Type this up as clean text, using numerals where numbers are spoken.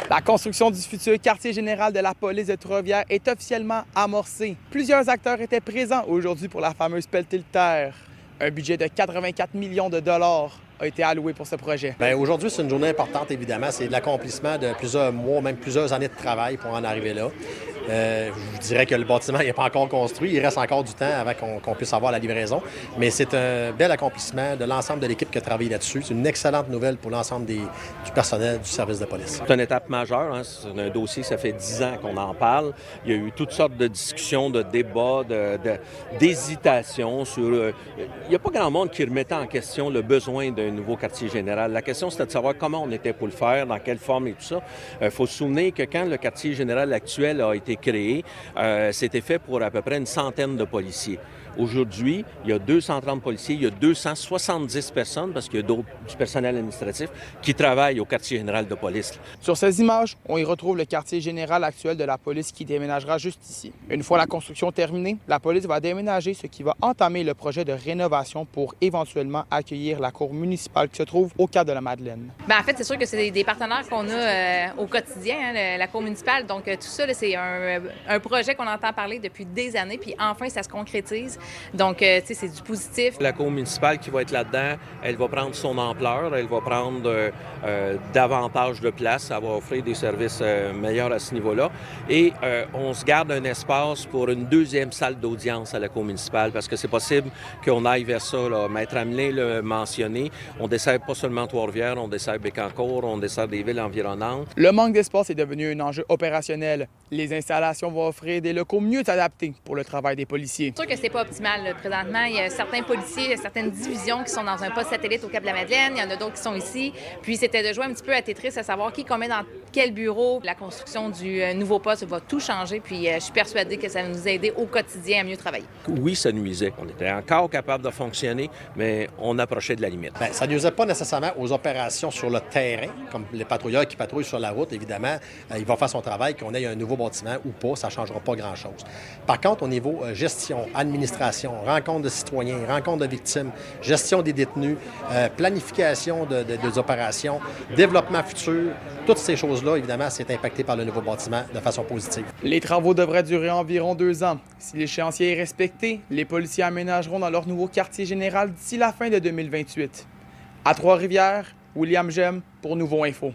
La construction du futur quartier général de la police de Trois-Rivières est officiellement amorcée. Plusieurs acteurs étaient présents aujourd'hui pour la fameuse pelletée de terre. Un budget de 84 millions de dollars a été alloué pour ce projet. Bien, aujourd'hui, c'est une journée importante, évidemment. C'est de l'accomplissement de plusieurs mois, même plusieurs années de travail pour en arriver là. Je vous dirais que le bâtiment n'est pas encore construit. Il reste encore du temps avant qu'on puisse avoir la livraison. Mais c'est un bel accomplissement de l'ensemble de l'équipe qui a travaillé là-dessus. C'est une excellente nouvelle pour l'ensemble du personnel du service de police. C'est une étape majeure. Hein? C'est un dossier, ça fait 10 ans qu'on en parle. Il y a eu toutes sortes de discussions, de débats, d'hésitations sur... il n'y a pas grand monde qui remettait en question le besoin d'un nouveau quartier général. La question, c'était de savoir comment on était pour le faire, dans quelle forme et tout ça. Il faut se souvenir que quand le quartier général actuel a été créé, c'était fait pour à peu près une centaine de policiers. Aujourd'hui, il y a 230 policiers, il y a 270 personnes, parce qu'il y a du personnel administratif, qui travaillent au quartier général de police. Sur ces images, on y retrouve le quartier général actuel de la police qui déménagera juste ici. Une fois la construction terminée, la police va déménager, ce qui va entamer le projet de rénovation pour éventuellement accueillir la cour municipale qui se trouve au Cap de la Madeleine. Bien, en fait, c'est sûr que c'est des partenaires qu'on a au quotidien, hein, la cour municipale. Donc, tout ça, c'est un projet qu'on entend parler depuis des années, puis enfin, ça se concrétise. Donc, tu sais, c'est du positif. La cour municipale qui va être là-dedans, elle va prendre son ampleur, elle va prendre davantage de place, ça va offrir des services meilleurs à ce niveau-là. Et on se garde un espace pour une deuxième salle d'audience à la cour municipale, parce que c'est possible qu'on aille vers ça, là. Maître Amelin l'a mentionné, on dessert pas seulement Trois-Rivières, on dessert Bécancour, on dessert des villes environnantes. Le manque d'espace est devenu un enjeu opérationnel. Les installations vont offrir des locaux mieux adaptés pour le travail des policiers. C'est sûr que c'est pas optimal. Présentement, il y a certains policiers, certaines divisions qui sont dans un poste satellite au Cap de la Madeleine. Il y en a d'autres qui sont ici. Puis c'était de jouer un petit peu à Tetris, à savoir qui qu'on met dans quel bureau. La construction du nouveau poste va tout changer. Puis je suis persuadée que ça va nous aider au quotidien à mieux travailler. Oui, ça nuisait. On était encore capable de fonctionner, mais on approchait de la limite. Bien, ça ne nuisait pas nécessairement aux opérations sur le terrain, comme les patrouilleurs qui patrouillent sur la route, évidemment. Il va faire son travail, qu'on ait un nouveau bâtiment ou pas, ça ne changera pas grand-chose. Par contre, au niveau gestion, administration, rencontre de citoyens, rencontre de victimes, gestion des détenus, planification des opérations, développement futur, toutes ces choses-là, évidemment, c'est impacté par le nouveau bâtiment de façon positive. Les travaux devraient durer environ 2 ans. Si l'échéancier est respecté, les policiers aménageront dans leur nouveau quartier général d'ici la fin de 2028. À Trois-Rivières, William Gem pour Nouveau Info.